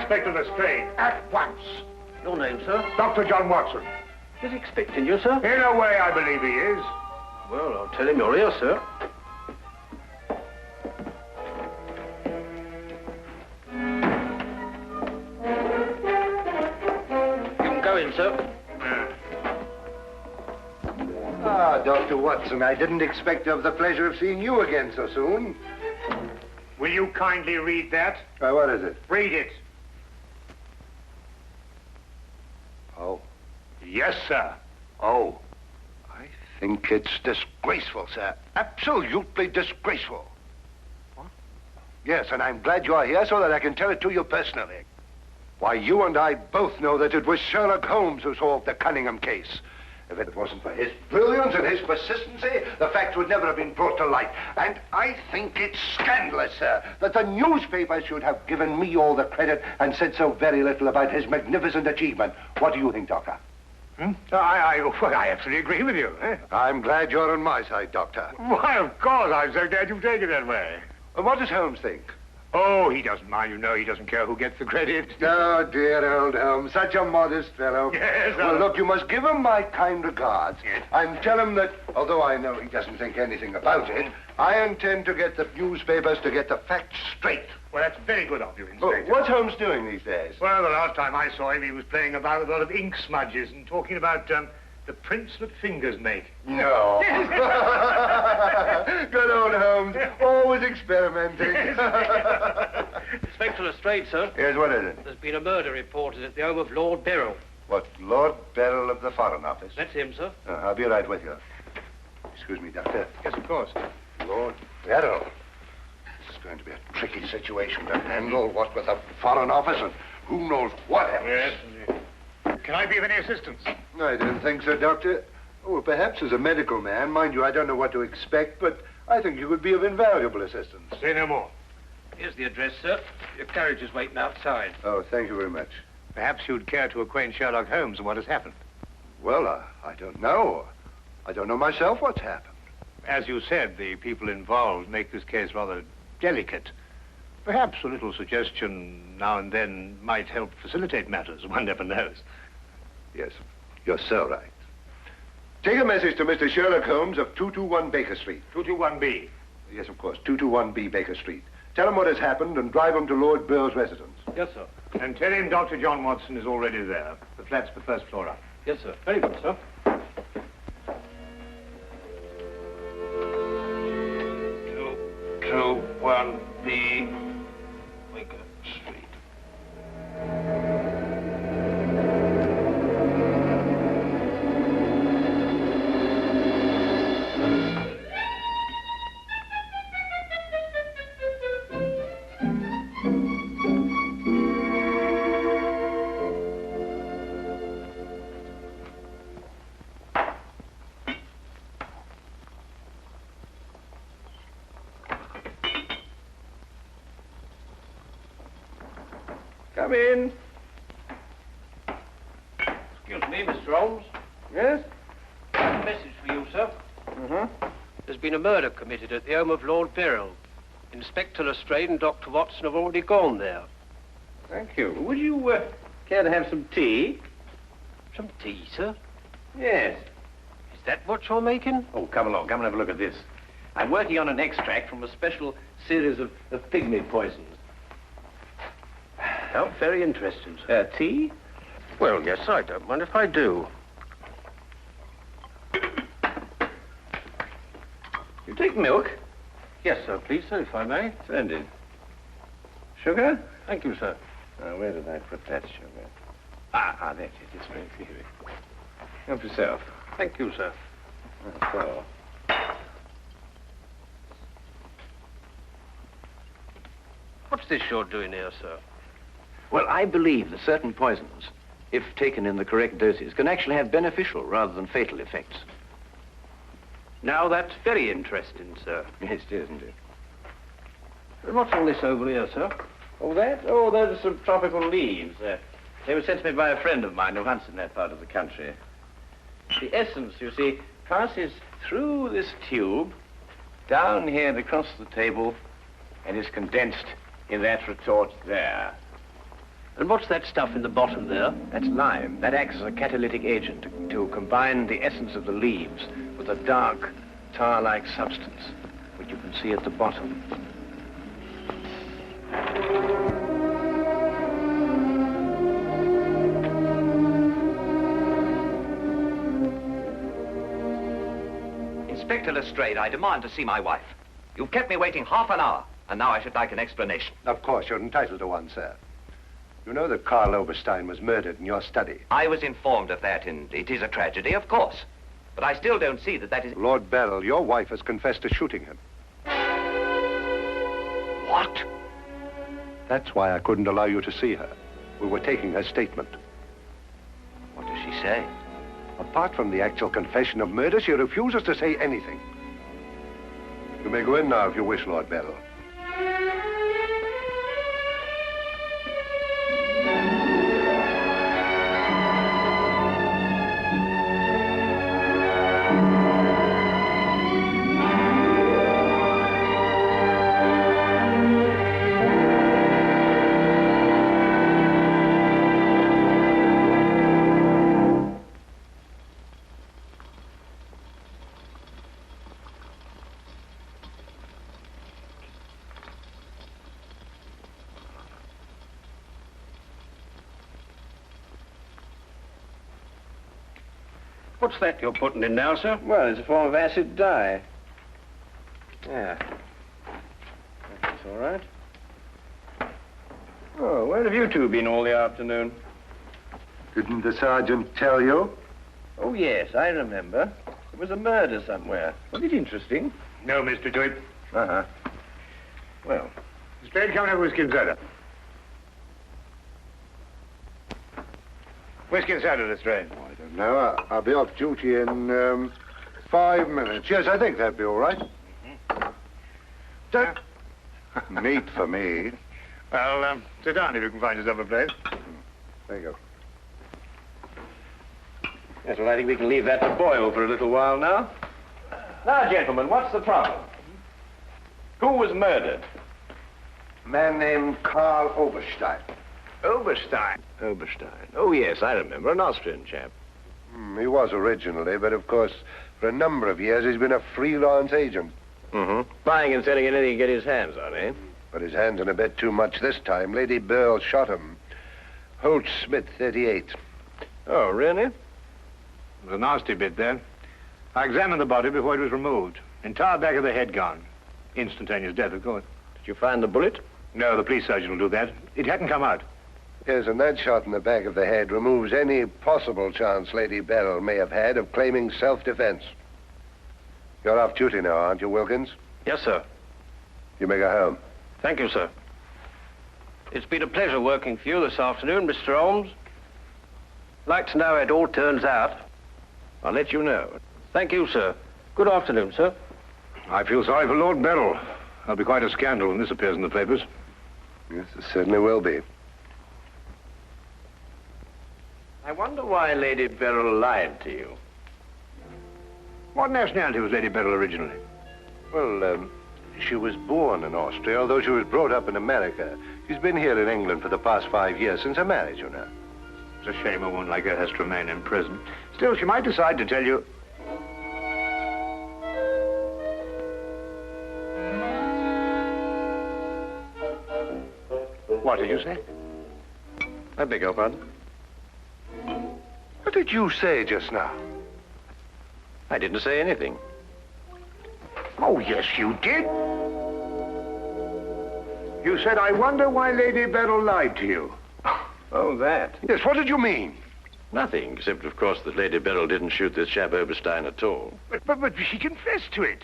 Inspector Lestrade, at once. Your name, sir? Dr. John Watson. He's expecting you, sir? In a way, I believe he is. Well, I'll tell him you're here, sir. You can go in, sir. Ah, Dr. Watson, I didn't expect to have the pleasure of seeing you again so soon. Will you kindly read that? What is it? Read it. Oh. Yes, sir. Oh. I think it's disgraceful, sir. Absolutely disgraceful. What? Yes, and I'm glad you're here so that I can tell it to you personally. Why, you and I both know that it was Sherlock Holmes who solved the Cunningham case. If it wasn't for his brilliance and his persistency, the facts would never have been brought to light. And I think it's scandalous, sir, that the newspapers should have given me all the credit and said so very little about his magnificent achievement. What do you think, Doctor? I absolutely agree with you. I'm glad you're on my side, Doctor. Why, of course. I'm so glad you take it that way. What does Holmes think? Oh, he doesn't mind. You know, he doesn't care who gets the credit. Oh, dear old Holmes, such a modest fellow. Yes, well, look, you must give him my kind regards. Yes. And tell him that, although I know he doesn't think anything about it, I intend to get the newspapers to get the facts straight. Well, that's very good of you, Inspector. Oh, what's Holmes doing these days? Well, the last time I saw him, he was playing about with a lot of ink smudges and talking about the prints that fingers make. No. Good old Holmes, always experimenting. Inspector Lestrade, sir. Yes, what is it? There's been a murder reported at the home of Lord Beryl. What, Lord Beryl of the Foreign Office? That's him, sir. I'll be right with you. Excuse me, Doctor. Yes, of course. Lord Beryl. This is going to be a tricky situation to handle, what with the Foreign Office and who knows what else. Yes. Can I be of any assistance? I don't think so, Doctor. Oh, perhaps as a medical man. Mind you, I don't know what to expect, but I think you could be of invaluable assistance. Say no more. Here's the address, sir. Your carriage is waiting outside. Oh, thank you very much. Perhaps you'd care to acquaint Sherlock Holmes with what has happened. Well, I don't know. I don't know myself what's happened. As you said, the people involved make this case rather delicate. Perhaps a little suggestion now and then might help facilitate matters. One never knows. Yes, you're so right. Take a message to Mr. Sherlock Holmes of 221 Baker Street. 221B. Yes, of course, 221B Baker Street. Tell him what has happened and drive him to Lord Beryl's residence. Yes, sir. And tell him Dr. John Watson is already there. The flat's the first floor up. Yes, sir. Very good, sir. 221B Baker Street. Come in. Excuse me, Mr. Holmes. Yes? I have a message for you, sir. There's been a murder committed at the home of Lord Beryl. Inspector Lestrade and Dr. Watson have already gone there. Thank you. Would you care to have some tea? Some tea, sir? Yes. Is that what you're making? Oh, come along. Come and have a look at this. I'm working on an extract from a special series of pygmy poisons. Oh, very interesting, sir. Tea? Well, yes, I don't mind if I do. You take milk? Yes, sir, please, sir, if I may. Splendid. Sugar? Thank you, sir. Where did I put that sugar? Ah, that's it. It's right here. Help yourself. Thank you, sir. So. What's this you're doing here, sir? Well, I believe that certain poisons, if taken in the correct doses, can actually have beneficial rather than fatal effects. Now, that's very interesting, sir. Yes, it is, isn't it? And what's all this over here, sir? Oh, that? Oh, those are some tropical leaves. They were sent to me by a friend of mine who hunts in that part of the country. The essence, you see, passes through this tube, down here and across the table, and is condensed in that retort there. And what's that stuff in the bottom there? That's lime. That acts as a catalytic agent to combine the essence of the leaves with a dark, tar-like substance, which you can see at the bottom. Inspector Lestrade, I demand to see my wife. You've kept me waiting half an hour, and now I should like an explanation. Of course, you're entitled to one, sir. You know that Karl Oberstein was murdered in your study. I was informed of that, and it is a tragedy, of course. But I still don't see that is... Lord Beryl, your wife has confessed to shooting him. What? That's why I couldn't allow you to see her. We were taking her statement. What does she say? Apart from the actual confession of murder, she refuses to say anything. You may go in now if you wish, Lord Beryl. What's that you're putting in now, sir? Well, it's a form of acid dye. Yeah. That's all right. Oh, where have you two been all the afternoon? Didn't the sergeant tell you? Oh, yes, I remember. There was a murder somewhere. Was it interesting? No, Mr. Dwight. Uh-huh. Well, Lestrade, come and have a whiskey and soda. Whiskey and soda, Lestrade. I don't know. I'll be off duty in 5 minutes. Yes, I think that'd be all right. Neat for me. Well, sit down if you can find yourself a place. There you go. yes, well, I think we can leave that to boil for a little while now. Now, gentlemen, what's the problem? Who was murdered? A man named Karl Oberstein. Oberstein. Oberstein. Oh, yes, I remember. An Austrian chap. He was originally, but of course, for a number of years, he's been a freelance agent. Mm-hmm. Buying and selling anything he can get his hands on, eh? But his hands in a bit too much this time. Lady Beryl shot him. Holt Smith, 38. Oh, really? It was a nasty bit there. I examined the body before it was removed. Entire back of the head gone. Instantaneous death, of course. Did you find the bullet? No, the police surgeon will do that. It hadn't come out. Yes, and that shot in the back of the head removes any possible chance Lady Beryl may have had of claiming self-defense. You're off duty now, aren't you, Wilkins? Yes, sir. You may go home. Thank you, sir. It's been a pleasure working for you this afternoon, Mr. Holmes. I'd like to know how it all turns out. I'll let you know. Thank you, sir. Good afternoon, sir. I feel sorry for Lord Beryl. There'll be quite a scandal when this appears in the papers. Yes, it certainly will be. I wonder why Lady Beryl lied to you. What nationality was Lady Beryl originally? Well, she was born in Austria, although she was brought up in America. She's been here in England for the past 5 years, since her marriage, you know. It's a shame a woman like her has to remain in prison. Still, she might decide to tell you... What did you say? I beg your pardon? What did you say just now? I didn't say anything. Oh, yes, you did. You said, I wonder why Lady Beryl lied to you. Oh, that? Yes, what did you mean? Nothing, except, of course, that Lady Beryl didn't shoot this chap Oberstein at all. But she confessed to it.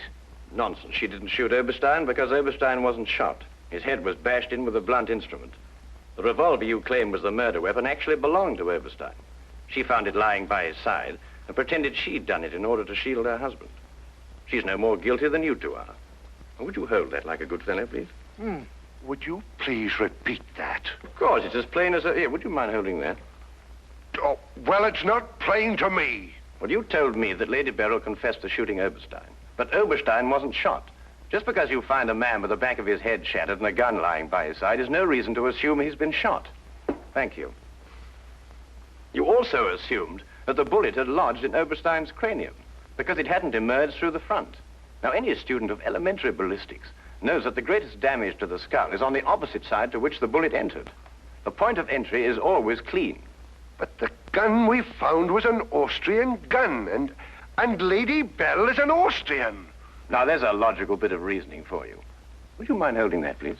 Nonsense. She didn't shoot Oberstein because Oberstein wasn't shot. His head was bashed in with a blunt instrument. The revolver you claim was the murder weapon actually belonged to Oberstein. She found it lying by his side and pretended she'd done it in order to shield her husband. She's no more guilty than you two are. Would you hold that like a good fellow, please? Would you please repeat that? Of course, it's as plain as a... Here, would you mind holding that? Oh, well, it's not plain to me. Well, you told me that Lady Beryl confessed to shooting Oberstein. But Oberstein wasn't shot. Just because you find a man with the back of his head shattered and a gun lying by his side is no reason to assume he's been shot. Thank you. You also assumed that the bullet had lodged in Oberstein's cranium because it hadn't emerged through the front. Now, any student of elementary ballistics knows that the greatest damage to the skull is on the opposite side to which the bullet entered. The point of entry is always clean. But the gun we found was an Austrian gun, and Lady Beryl is an Austrian. Now, there's a logical bit of reasoning for you. Would you mind holding that, please?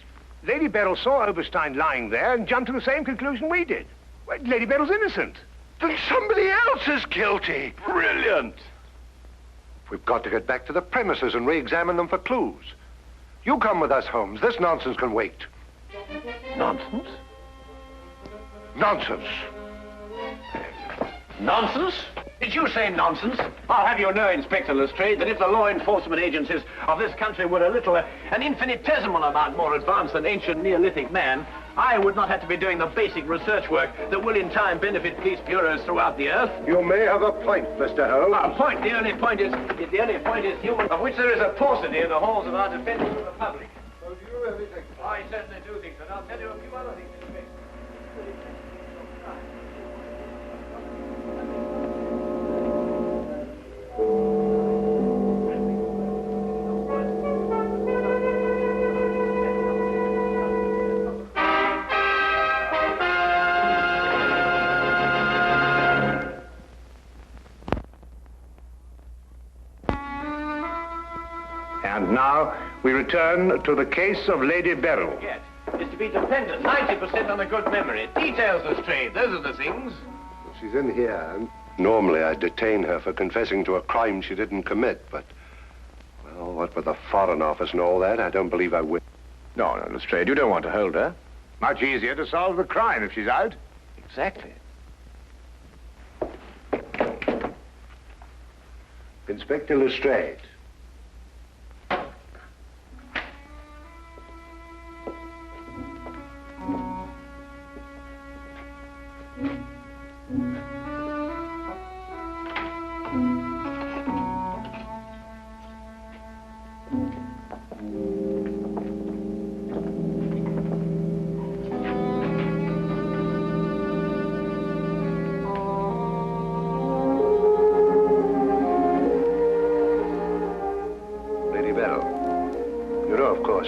Lady Beryl saw Oberstein lying there and jumped to the same conclusion we did. Well, Lady Beryl's innocent. Then somebody else is guilty. Brilliant! We've got to get back to the premises and re-examine them for clues. You come with us, Holmes. This nonsense can wait. Nonsense? Nonsense. Nonsense? Did you say nonsense? I'll have you know, Inspector Lestrade, that if the law enforcement agencies of this country were a little, an infinitesimal amount more advanced than ancient Neolithic man, I would not have to be doing the basic research work that will in time benefit police bureaus throughout the earth. You may have a point, Mr. Holmes. A point? The only point is human, of which there is a paucity in the halls of our defenders of the public. So do you really think so? I certainly do think so, and I'll tell you a few other things, Inspector. And now we return to the case of Lady Beryl. Yes, is to be dependent 90% on a good memory. Details, Lestrade, those are the things. She's in here, and normally I'd detain her for confessing to a crime she didn't commit, but, well, what with the Foreign Office and all that, I don't believe I will. No, Lestrade, you don't want to hold her. Much easier to solve the crime if she's out. Exactly. Inspector Lestrade.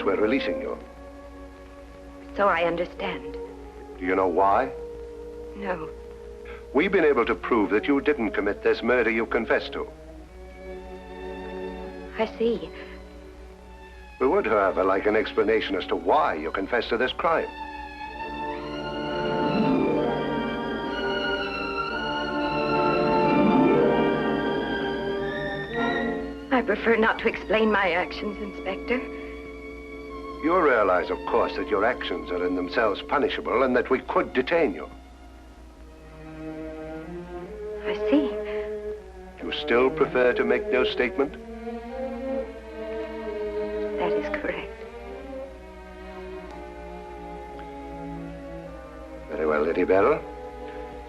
We're releasing you. So I understand. Do you know why? No. We've been able to prove that you didn't commit this murder you confessed to. I see. We would, however, like an explanation as to why you confessed to this crime. I prefer not to explain my actions, Inspector. You realize, of course, that your actions are in themselves punishable and that we could detain you. I see. You still prefer to make no statement? That is correct. Very well, Lady Beryl.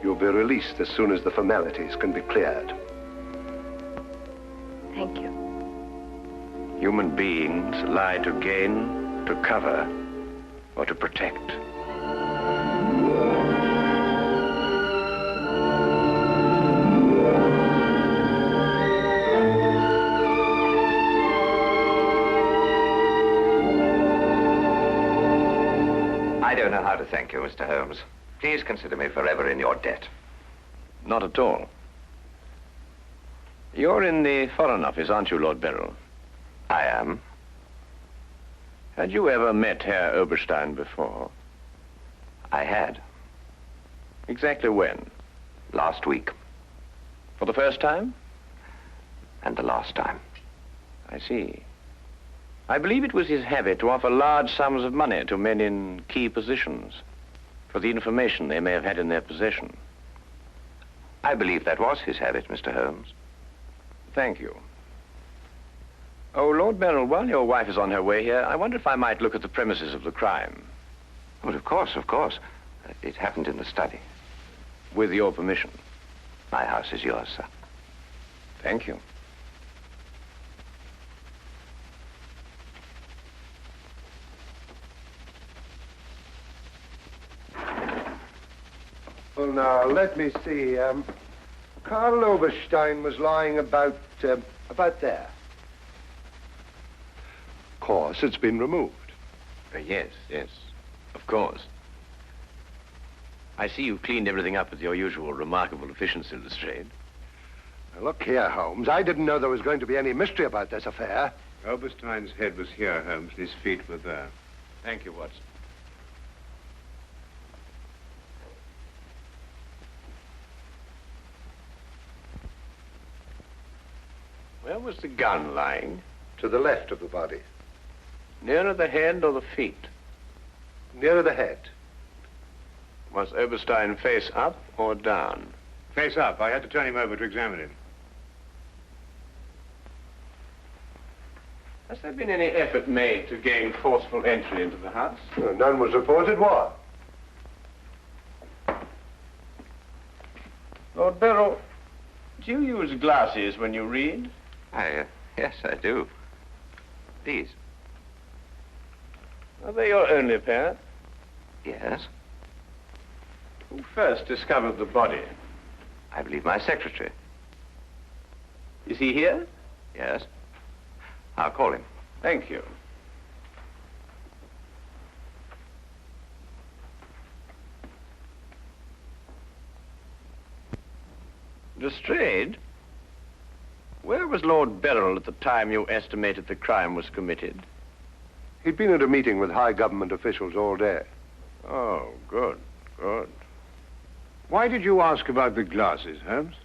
You'll be released as soon as the formalities can be cleared. Thank you. Human beings lie to gain, to cover, or to protect. I don't know how to thank you, Mr. Holmes. Please consider me forever in your debt. Not at all. You're in the Foreign Office, aren't you, Lord Beryl? I am. Had you ever met Herr Oberstein before? I had. Exactly when? Last week. For the first time? And the last time. I see. I believe it was his habit to offer large sums of money to men in key positions for the information they may have had in their possession. I believe that was his habit, Mr. Holmes. Thank you. Oh, Lord Beryl, while your wife is on her way here, I wonder if I might look at the premises of the crime. Well, of course, of course. It happened in the study. With your permission. My house is yours, sir. Thank you. Well, now, let me see. Karl Oberstein was lying about there. Of course, it's been removed. Yes, of course. I see you cleaned everything up with your usual remarkable efficiency, Lestrade. Now, look here, Holmes. I didn't know there was going to be any mystery about this affair. Oberstein's head was here, Holmes, and his feet were there. Thank you, Watson. Where was the gun lying? To the left of the body. Nearer the head or the feet? Nearer the head. Was Oberstein face up or down? Face up. I had to turn him over to examine him. Has there been any effort made to gain forceful entry into the house? No, none was reported. Why? Lord Beryl, do you use glasses when you read? Yes, I do. These? Are they your only pair? Yes. Who first discovered the body? I believe my secretary. Is he here? Yes. I'll call him. Thank you. Lestrade, where was Lord Beryl at the time you estimated the crime was committed? He'd been at a meeting with high government officials all day. Oh, good. Why did you ask about the glasses, Holmes?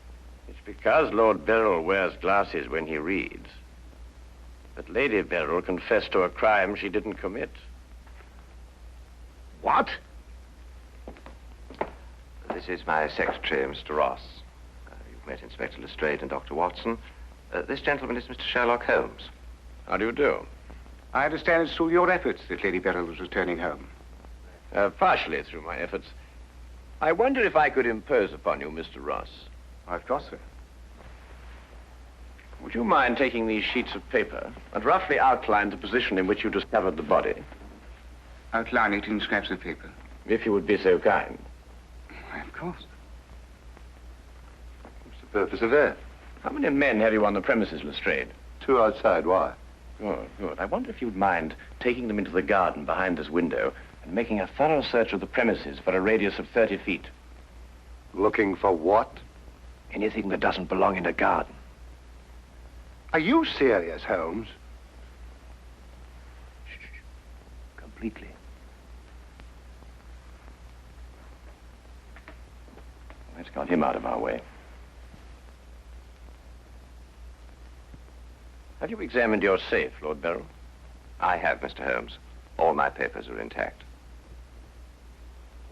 It's because Lord Beryl wears glasses when he reads. But Lady Beryl confessed to a crime she didn't commit. What? This is my secretary, Mr. Ross. You've met Inspector Lestrade and Dr. Watson. This gentleman is Mr. Sherlock Holmes. How do you do? I understand it's through your efforts that Lady Beryl was returning home. Partially through my efforts. I wonder if I could impose upon you, Mr. Ross. Of course, sir. Would you mind taking these sheets of paper and roughly outline the position in which you discovered the body? Outline it in scraps of paper. If you would be so kind. Why, of course. What's the purpose of that? How many men have you on the premises, Lestrade? 2 outside. Why? Good. I wonder if you'd mind taking them into the garden behind this window and making a thorough search of the premises for a radius of 30 feet. Looking for what? Anything that doesn't belong in a garden. Are you serious, Holmes? Completely. Let's got him out of our way. Have you examined your safe, Lord Beryl? I have, Mr. Holmes. All my papers are intact.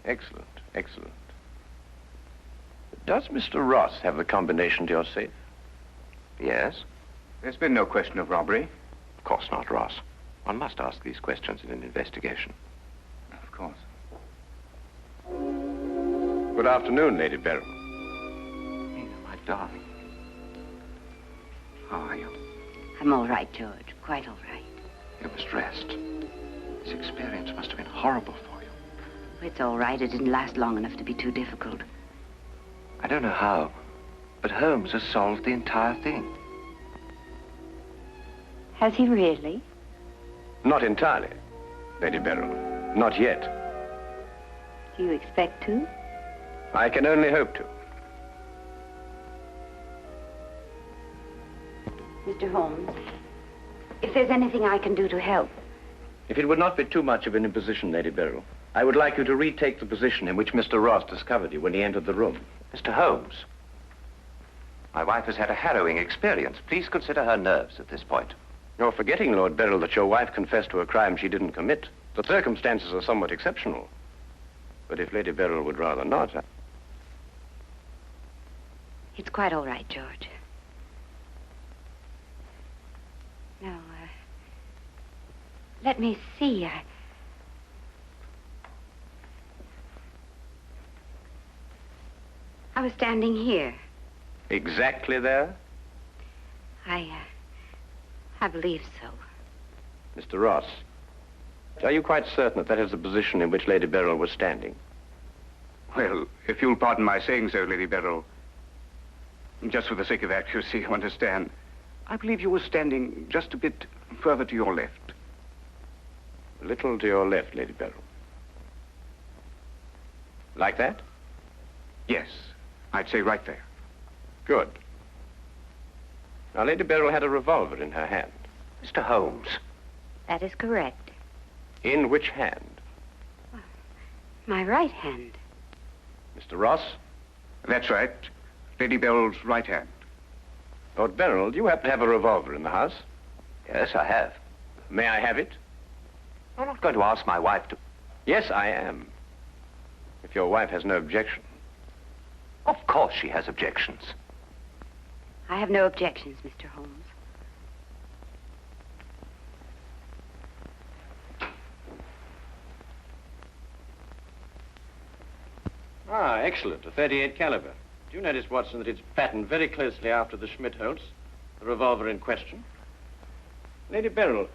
Excellent. Does Mr. Ross have the combination to your safe? Yes? There's been no question of robbery. Of course not, Ross. One must ask these questions in an investigation. Of course. Good afternoon, Lady Beryl. Nina, my darling. How are you? I'm all right, George. Quite all right. You must rest. This experience must have been horrible for you. It's all right. It didn't last long enough to be too difficult. I don't know how, but Holmes has solved the entire thing. Has he really? Not entirely, Lady Beryl. Not yet. Do you expect to? I can only hope to. Mr. Holmes, if there's anything I can do to help. If it would not be too much of an imposition, Lady Beryl, I would like you to retake the position in which Mr. Ross discovered you when he entered the room. Mr. Holmes, my wife has had a harrowing experience. Please consider her nerves at this point. You're forgetting, Lord Beryl, that your wife confessed to a crime she didn't commit. The circumstances are somewhat exceptional. But if Lady Beryl would rather not... It's quite all right, George. Now, let me see. I was standing here. Exactly there? I believe so. Mr. Ross, are you quite certain that that is the position in which Lady Beryl was standing? Well, if you'll pardon my saying so, Lady Beryl, just for the sake of accuracy, you understand, I believe you were standing just a bit further to your left. A little to your left, Lady Beryl. Like that? Yes, I'd say right there. Good. Now, Lady Beryl had a revolver in her hand. Mr. Holmes. That is correct. In which hand? My right hand. Mr. Ross? That's right. Lady Beryl's right hand. Lord Beryl, do you happen to have a revolver in the house? Yes, I have. May I have it? I'm not going to ask my wife to... Yes, I am. If your wife has no objection. Of course she has objections. I have no objections, Mr. Holmes. Ah, excellent. A .38 caliber. Do you notice, Watson, that it's patterned very closely after the Schmidt-Holtz, the revolver in question? Lady Beryl,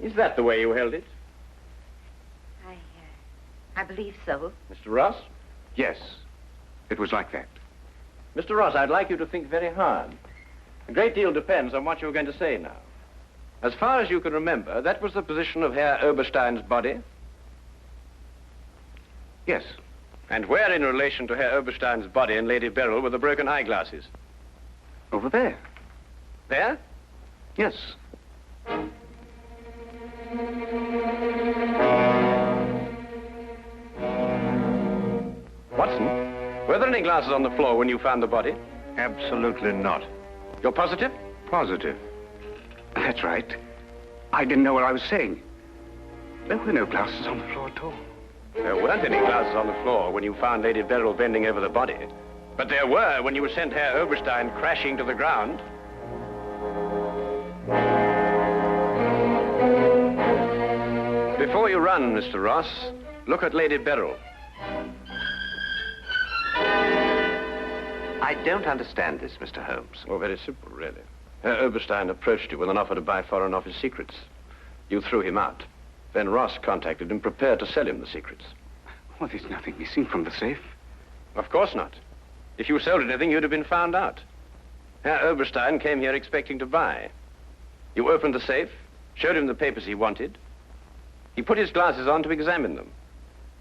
is that the way you held it? I believe so. Mr. Ross? Yes, it was like that. Mr. Ross, I'd like you to think very hard. A great deal depends on what you're going to say now. As far as you can remember, that was the position of Herr Oberstein's body? Yes. And where in relation to Herr Oberstein's body and Lady Beryl were the broken eyeglasses? Over there. There? Yes. Watson, were there any glasses on the floor when you found the body? Absolutely not. You're positive? Positive. That's right. I didn't know what I was saying. There were no glasses on the floor at all. There weren't any glasses on the floor when you found Lady Beryl bending over the body. But there were when you sent Herr Oberstein crashing to the ground. Before you run, Mr. Ross, look at Lady Beryl. I don't understand this, Mr. Holmes. Oh, very simple, really. Herr Oberstein approached you with an offer to buy Foreign Office secrets. You threw him out. Then Ross contacted him, prepared to sell him the secrets. Well, there's nothing missing from the safe. Of course not. If you sold anything, you'd have been found out. Herr Oberstein came here expecting to buy. You opened the safe, showed him the papers he wanted. He put his glasses on to examine them.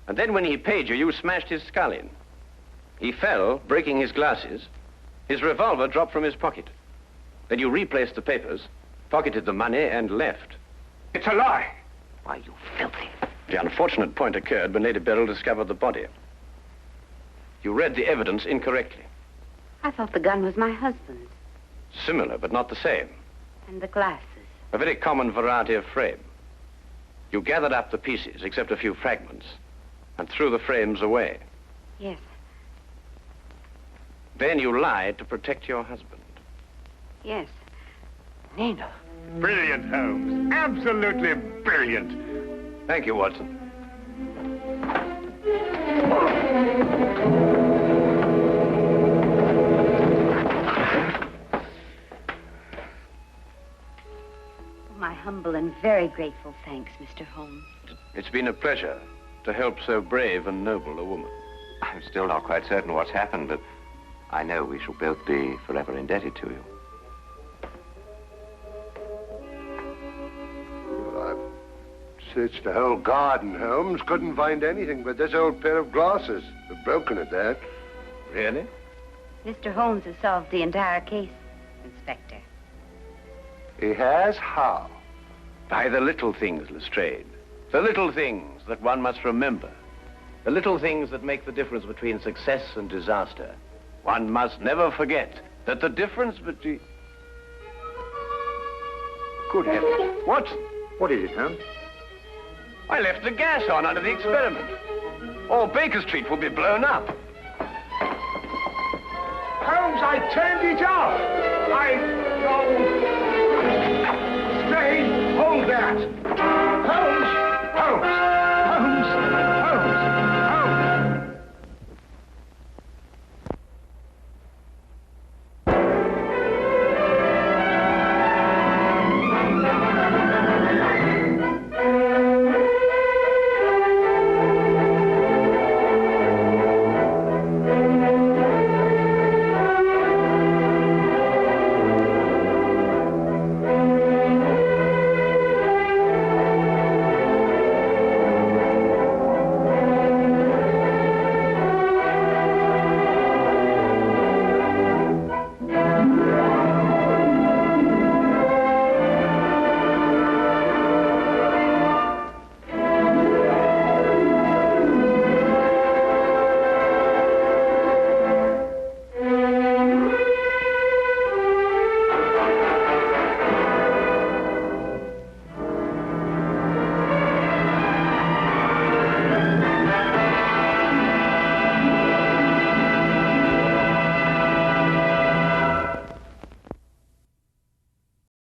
And then when he paid you, you smashed his skull in. He fell, breaking his glasses. His revolver dropped from his pocket. Then you replaced the papers, pocketed the money, and left. It's a lie. Why, you filthy... The unfortunate point occurred when Lady Beryl discovered the body. You read the evidence incorrectly. I thought the gun was my husband's. Similar, but not the same. And the glasses. A very common variety of frame. You gathered up the pieces, except a few fragments, and threw the frames away. Yes. Then you lied to protect your husband. Yes. Nina. Brilliant, Holmes. Absolutely brilliant. Thank you, Watson. My humble and very grateful thanks, Mr. Holmes. It's been a pleasure to help so brave and noble a woman. I'm still not quite certain what's happened, but I know we shall both be forever indebted to you. Searched the whole garden, Holmes. Couldn't find anything but this old pair of glasses. They've broken at that. Really? Mr. Holmes has solved the entire case, Inspector. He has? How? By the little things, Lestrade. The little things that one must remember. The little things that make the difference between success and disaster. One must never forget that the difference between... Good heavens. Watson, What is it, Holmes? I left the gas on under the experiment. All Baker Street will be blown up. Holmes, I turned it off.